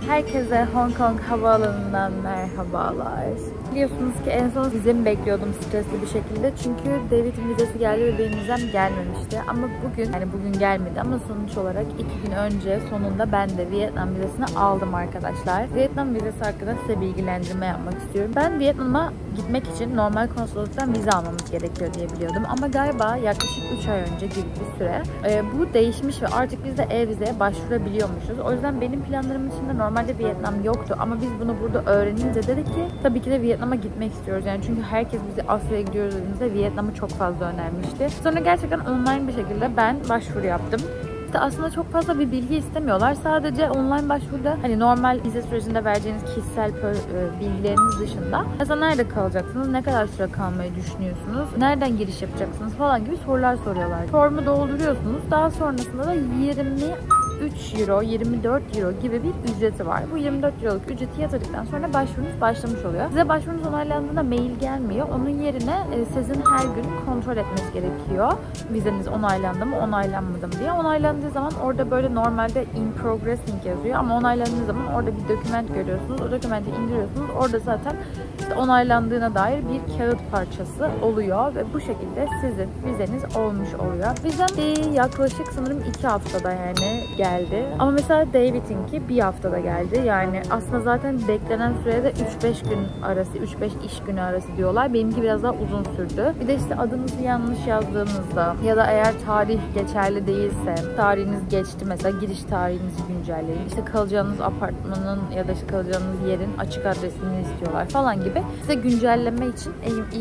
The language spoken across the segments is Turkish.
Herkese Hong Kong havaalanından merhabalar. Biliyorsunuz ki en son vizemi bekliyordum stresli bir şekilde. Çünkü David'in vizesi geldi ve benim vizem gelmemişti. Ama bugün, yani bugün gelmedi ama sonuç olarak 2 gün önce sonunda ben de Vietnam vizesini aldım arkadaşlar. Vietnam vizesi hakkında size bilgilendirme yapmak istiyorum. Ben Vietnam'a gitmek için normal konsolosluktan vize almamız gerekiyor diye biliyordum. Ama galiba yaklaşık 3 ay önce gibi bir süre bu değişmiş ve artık biz de e-vizeye başvurabiliyormuşuz. O yüzden benim planlarım içinde normalde Vietnam yoktu. Ama biz bunu burada öğrenince dedik ki tabii ki de Vietnam'a gitmek istiyoruz. Yani çünkü herkes bizi Asya'ya gidiyoruz dediğimizde Vietnam'ı çok fazla önermişti. Sonra gerçekten online bir şekilde ben başvuru yaptım. Aslında çok fazla bir bilgi istemiyorlar. Sadece online başvuruda hani normal vize sürecinde vereceğiniz kişisel bilgileriniz dışında mesela nerede kalacaksınız, ne kadar süre kalmayı düşünüyorsunuz, nereden giriş yapacaksınız falan gibi sorular soruyorlar. Formu dolduruyorsunuz. Daha sonrasında da 23 euro, 24 euro gibi bir ücreti var. Bu 24 euroluk ücreti yatırdıktan sonra başvurunuz başlamış oluyor. Size başvurunuz onaylandığında mail gelmiyor. Onun yerine sizin her gün kontrol etmeniz gerekiyor. Vizeniz onaylandı mı, onaylanmadı mı diye. Onaylandığı zaman orada böyle normalde in progressing yazıyor ama onaylandığı zaman orada bir doküment görüyorsunuz. O dokümenti indiriyorsunuz. Orada zaten işte onaylandığına dair bir kağıt parçası oluyor ve bu şekilde sizin vizeniz olmuş oluyor. Vizem yaklaşık sanırım 2 haftada yani geldi. Ama mesela David'inki 1 haftada geldi. Yani aslında zaten beklenen sürede 3-5 gün arası, 3-5 iş günü arası diyorlar. Benimki biraz daha uzun sürdü. Bir de işte adınızı yanlış yazdığınızda ya da eğer tarih geçerli değilse, tarihiniz geçti mesela, giriş tarihinizi güncelleyin. İşte kalacağınız apartmanın ya da işte kalacağınız yerin açık adresini istiyorlar falan gibi. Size güncelleme için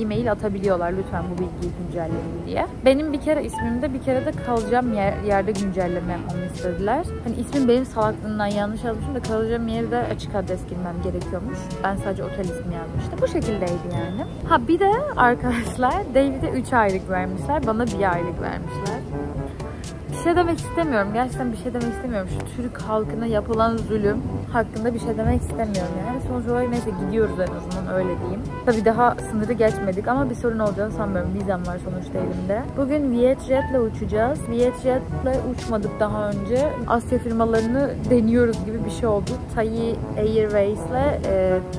e-mail atabiliyorlar. Lütfen bu bilgiyi güncelleyin diye. Benim bir kere ismimde, bir kere de kalacağım yerde güncelleme yapmamı istediler. Hani ismim benim salaklığımdan yanlış yazmışım da kalacağım yeri de açık adres girmem gerekiyormuş. Ben sadece otel ismi yazmıştım. Bu şekildeydi yani. Ha bir de arkadaşlar David'e 3 aylık vermişler. Bana 1 aylık vermişler. Bir şey demek istemiyorum. Gerçekten bir şey demek istemiyorum. Şu Türk halkına yapılan zulüm hakkında bir şey demek istemiyorum yani. Sonuç olarak neyse gidiyoruz en azından, öyle diyeyim. Tabii daha sınırı geçmedik ama bir sorun olacağını sanmıyorum. Vizem var sonuçta elimde. Bugün Vietjet'le uçacağız. Vietjet'le uçmadık daha önce. Asya firmalarını deniyoruz gibi bir şey oldu. Thai Airways'le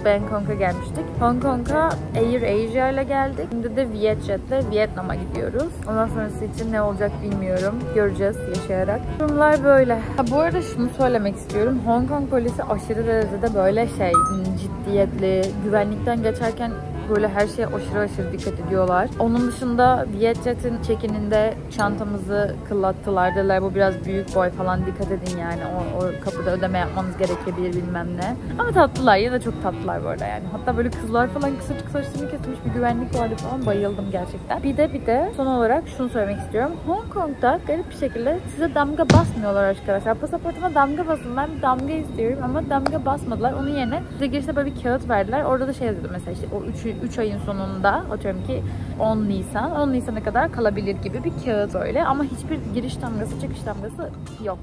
Bangkok'a gelmiştik. Hong Kong'a Air Asia ile geldik. Şimdi de Vietjet'le Vietnam'a gidiyoruz. Ondan sonrası için ne olacak bilmiyorum. Göreceğiz yaşayarak. Durumlar böyle. Ha, bu arada şunu söylemek istiyorum. Hong Kong polisi aşırı derecede böyle ciddiyetli, güvenlikten geçerken böyle her şeye aşırı dikkat ediyorlar. Onun dışında Vietjet'in check-in'inde çantamızı kıllattılar dediler. Bu biraz büyük boy falan, dikkat edin yani. O kapıda ödeme yapmanız gerekebilir bilmem ne. Ama tatlılar, ya da çok tatlılar bu arada yani. Hatta böyle kızlar falan kısacık saçlarını kesmiş bir güvenlik vardı falan. Bayıldım gerçekten. Bir de son olarak şunu söylemek istiyorum. Hong Kong'da garip bir şekilde size damga basmıyorlar arkadaşlar. Pasaportuma damga basın. Ben bir damga istiyorum ama damga basmadılar. Onun yerine size girişte böyle bir kağıt verdiler. Orada da şey yazıyordu mesela, işte o 3 ayın sonunda atıyorum ki 10 Nisan'a kadar kalabilir gibi bir kağıt öyle. Ama hiçbir giriş damgası, çıkış damgası yok.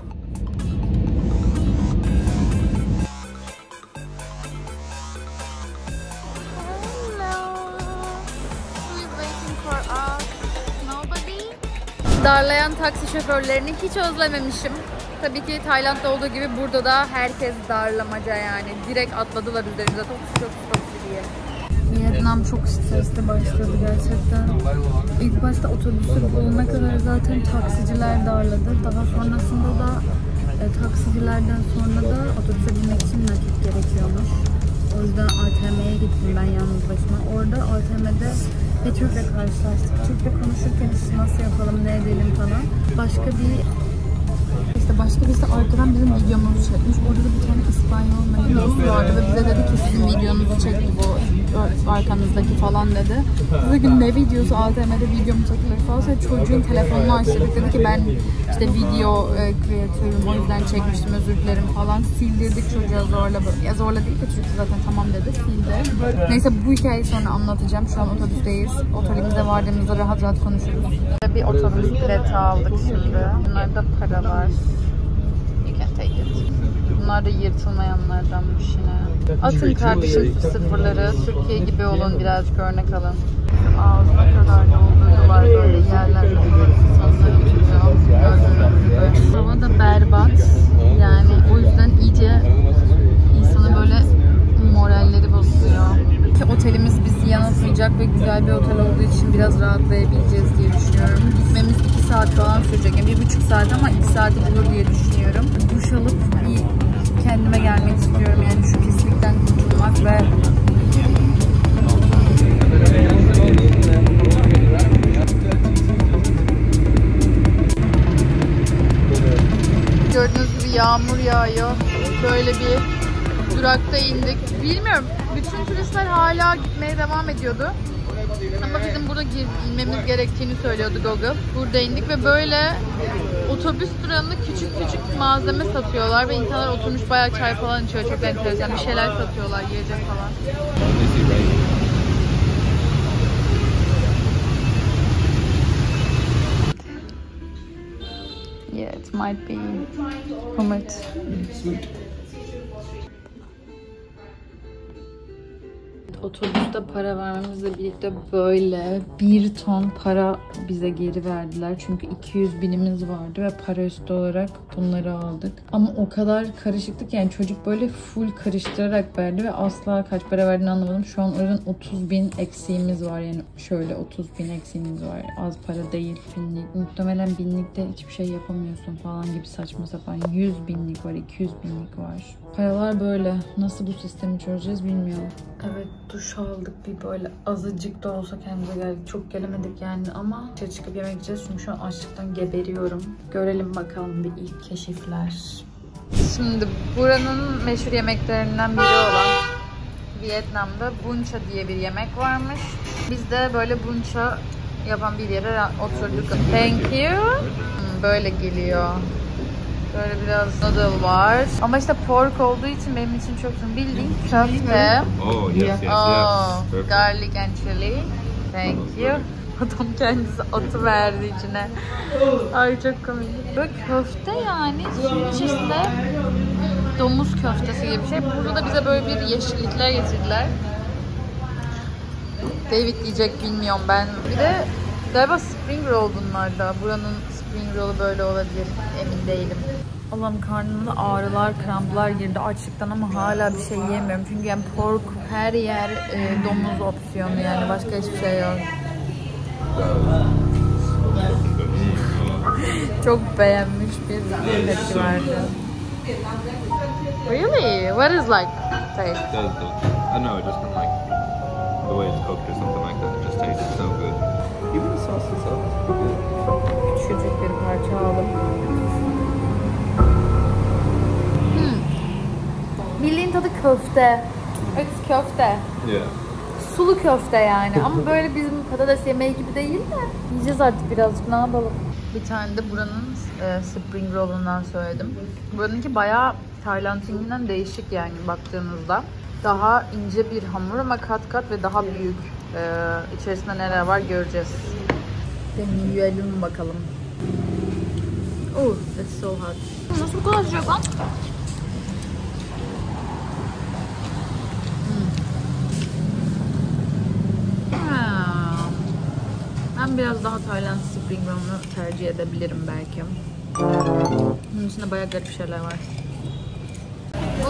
Darlayan taksi şoförlerini hiç özlememişim. Tabii ki Tayland'da olduğu gibi burada da herkes darlamaca yani. Direkt atladılar üzerimize toksi diye. Vietnam çok stresli başladı gerçekten. İlk başta otobüsü bulana kadar zaten taksiciler darladı. Daha sonrasında da taksicilerden sonra da otobüse binmek için nakit gerekiyormuş. O yüzden ATM'ye gittim ben yalnız başıma. Orada ATM'de bir Türk'le karşılaştık. Türk'le konuşurken işte nasıl yapalım, ne edelim falan. Başka birisi arkadan bizim videomuzu çekmiş. Orada da bir tane İspanyol menüsü vardı ve bize dedi ki sizin videonuzu çekti bu arkanızdaki falan dedi. Bugün ne videosu, ATM'de videomu çekilir falan. Sonra çocuğun telefonunu açtırdık, dedi ki ben işte video kreatörüm, o yüzden çekmiştim, özür dilerim falan. Sildirdik çocuğa zorla. Ya zorla değil de çocuk zaten tamam dedi, sildi. Neyse bu hikayeyi sonra anlatacağım. Şu an otobüsteyiz. Otelimize vardığımızda rahat konuşuruz. Bir otobüs bileti aldık şimdi. Bunlarda para var. You can take it. Bunlar da yırtılmayanlardanmış yine. Atın kardeşim sıfırları. Türkiye gibi olun, birazcık örnek alın. Ağzına kadar doldurdular böyle yerlerle. Sonuna geçeceğim. Gördüğünüz gibi. Hava da berbat. Yani o yüzden iyice uzak ve güzel bir otel olduğu için biraz rahatlayabileceğiz diye düşünüyorum. Gitmemiz 2 saat falan sürecek. Yani 1,5 saat ama 2 saati bulur diye düşünüyorum. Duş alıp bir kendime gelmek istiyorum. Yani şu pislikten kurtulmak ve gördüğünüz gibi yağmur yağıyor. Böyle bir durakta indik. Bilmiyorum. Bütün turistler hala gitmeye devam ediyordu. Ama bizim burada inmemiz gerektiğini söylüyordu Google. Burada indik ve böyle otobüs durağında küçük küçük malzeme satıyorlar ve insanlar oturmuş bayağı çay falan içiyor. Çok enteresan. Bir şeyler satıyorlar, yiyecek falan. Yeah, it might be humid. Otobüste para vermemizle birlikte böyle 1 ton para bize geri verdiler. Çünkü 200 binimiz vardı ve para üstü olarak bunları aldık. Ama o kadar karışıktı ki yani çocuk böyle full karıştırarak verdi ve asla kaç para verdiğini anlamadım. Şu an oradan 30 bin eksiğimiz var, yani şöyle 30 bin eksiğimiz var. Az para değil, binlik. Muhtemelen binlikte hiçbir şey yapamıyorsun falan gibi saçma sapan. 100 binlik var, 200 binlik var. Paralar böyle. Nasıl bu sistemi çözeceğiz bilmiyorum. Evet, duş aldık, bir böyle azıcık da olsa kendimize geldik. Çok gelemedik yani ama dışarı çıkıp yemek yiyeceğiz çünkü şu an açlıktan geberiyorum. Görelim bakalım bir ilk keşifler. Şimdi buranın meşhur yemeklerinden biri olan Vietnam'da buncha diye bir yemek varmış. Biz de böyle buncha yapan bir yere oturduk. Thank you. Böyle geliyor. Böyle biraz noodle var. Ama işte pork olduğu için benim için çok bildiğin köfte. Oh yes, yes, yes. Garlic and chili. Thank you. Adam kendisi atı verdi içine. Ay çok komik. Böyle köfte yani. Suyun içerisinde domuz köftesi gibi bir şey. Burada da bize böyle bir yeşillikler getirdiler. David yiyecek bilmiyorum ben. Bir de galiba spring roll bunlarda. Buranın spring roll'u böyle olabilir. Emin değilim. Allah'ım, karnımda ağrılar, kramplar girdi açlıktan ama hala bir şey yiyemiyorum. Çünkü yani pork her yer domuz opsiyonu, yani başka hiçbir şey yok. Çok beğenmiş bir tepki verdi. Really? What is like taste? I know, it just like the way it's cooked or something like that. It just tastes so good. Even the sauce itself is pretty good. Küçücük bir parça aldım. Bildiğin tadı köfte. It's köfte. Yeah. Sulu köfte yani. Ama böyle bizim patates yemeği gibi değil de. Yiyeceğiz artık birazcık, ne yapalım. Bir tane de buranın spring roll'undan söyledim. Buranınki bayağı Tayland'ınkinden değişik yani baktığınızda. Daha ince bir hamur ama kat kat ve daha büyük. İçerisinde neler var göreceğiz. Deneyelim bakalım. Oh, it's so hot. Nasıl bu kadar sıcak lan? Ben biraz daha Tayland spring roll'unu tercih edebilirim belki. Bunun içinde bayağı garip şeyler var. Bu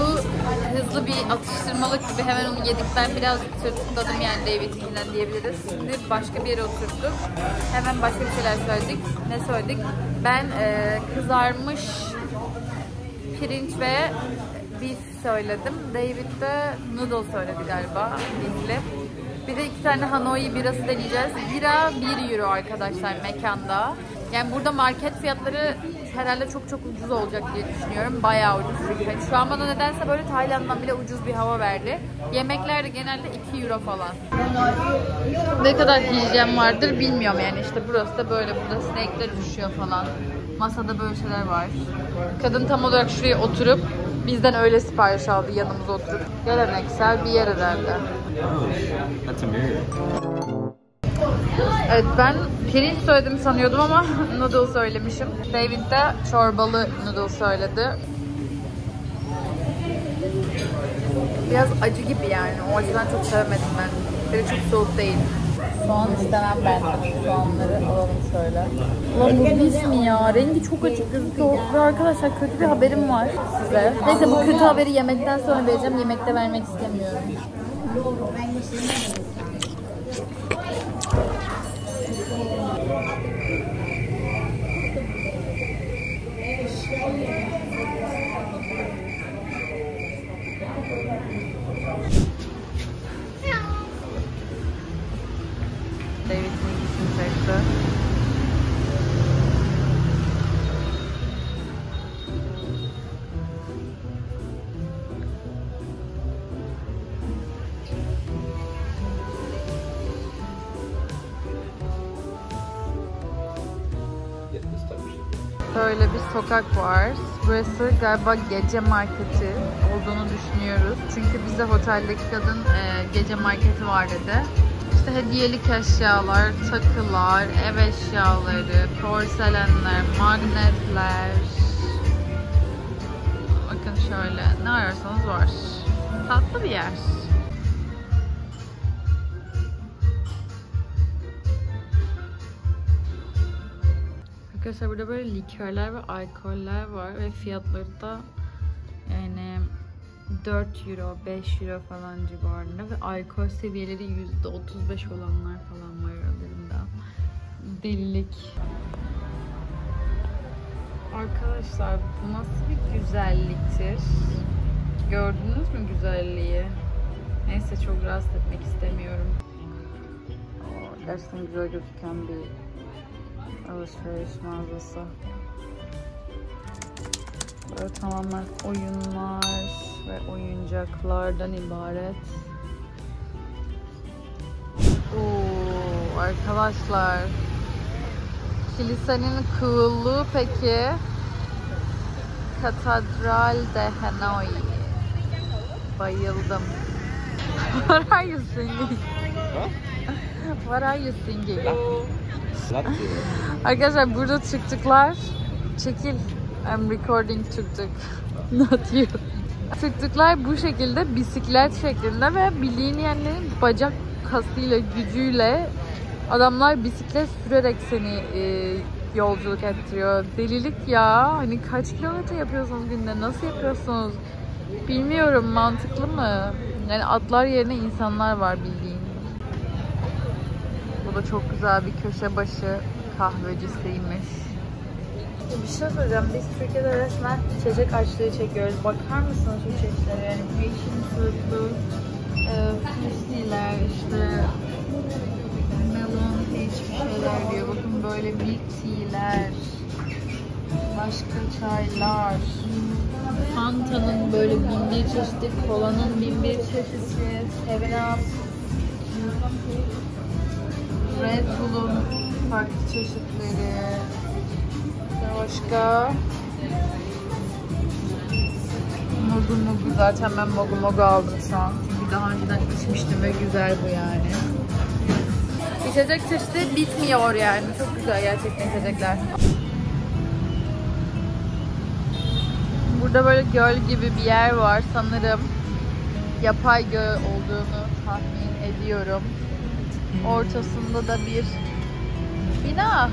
hızlı bir atıştırmalık gibi, hemen onu yedik. Ben biraz tırtıkladım yani David'inden diyebiliriz. Şimdi başka bir yere oturduk. Hemen başka bir şeyler söyledik. Ne söyledik? Ben kızarmış pirinç ve beef söyledim. David de noodle söyledi galiba, beefli. Bir de 2 tane Hanoi birası deneyeceğiz. Bira 1 euro arkadaşlar mekanda. Yani burada market fiyatları herhalde çok ucuz olacak diye düşünüyorum. Bayağı ucuz çünkü. Yani şu an bana nedense böyle Tayland'dan bile ucuz bir hava verdi. Yemekler de genelde 2 euro falan. Ne kadar hijyen vardır bilmiyorum yani. İşte burası da böyle. Burada snake'ler düşüyor falan. Masada böyle şeyler var. Kadın tam olarak şuraya oturup bizden öyle sipariş aldı, yanımıza oturup. Geleneksel bir yer herhalde. That's a mirror. Evet, ben pirinç söyledim sanıyordum ama noodle söylemişim. David de çorbalı noodle söyledi. Biraz acı gibi yani. O açıdan çok sevemedim ben. Böyle çok soğuk değil. Soğan istemem ben. Soğanları alalım şöyle. Ulan bu biz mi ya? Rengi çok açık gözüküyor. Ve arkadaşlar kötü bir haberim var size. Neyse, bu kötü haberi yemekten sonra vereceğim. Yemekte vermek istemiyorum. David'in ilgisini çekti. Böyle bir sokak var. Burası galiba gece marketi olduğunu düşünüyoruz. Çünkü bize oteldeki kadın gece marketi var dedi. İşte hediyelik eşyalar, takılar, ev eşyaları, porselenler, magnetler. Bakın şöyle ne ararsanız var. Tatlı bir yer. Arkadaşlar burada böyle likörler ve alkoller var ve fiyatları da yani 4 euro, 5 euro falan civarında ve alkol seviyeleri %35 olanlar falan var aralarında. Delilik. Arkadaşlar bu nasıl bir güzelliktir? Gördünüz mü güzelliği? Neyse çok rahatsız etmek istemiyorum. Gerçekten güzel gözüken bir alışveriş mağazası. Böyle tamamen oyunlar ve oyuncaklardan ibaret. Oo, arkadaşlar. Kilisenin cool'luğu peki. Katedral de Hanoi. Bayıldım. What are you singing? What are you singing? Arkadaşlar burada tıktıklar. Çekil. I'm recording tıktık. Not you. Tıktıklar bu şekilde bisiklet şeklinde ve bildiğinlerin bacak kasıyla, gücüyle adamlar bisiklet sürerek seni yolculuk ettiriyor. Delilik ya. Hani kaç kilometre yapıyorsunuz günde? Nasıl yapıyorsunuz? Bilmiyorum. Mantıklı mı? Yani atlar yerine insanlar var bildiğin. Bu da çok güzel bir köşe başı kahvecisiymiş. Bir şey söyleyeceğim. Biz Türkiye'de resmen içecek açlığı çekiyoruz. Bakar mısınız şu çeşitlere? Yani passion fruit'lu fruity'ler, işte melon, hiçbir şeyler diyor. Bakın böyle milk tea'ler, başka çaylar, Fanta'nın böyle 1001 çeşidi, kolanın 1001 çeşidi, 7up, Red Bull'un farklı çeşitleri, başka Mogu zaten ben Mogu aldım şu an. Çünkü daha önceden içmiştim ve güzel bu yani. İçecek çeşidi bitmiyor yani. Çok güzel gerçekten içecekler. Burada böyle göl gibi bir yer var sanırım. Yapay göl olduğunu tahmin ediyorum. Ortasında da bir bina.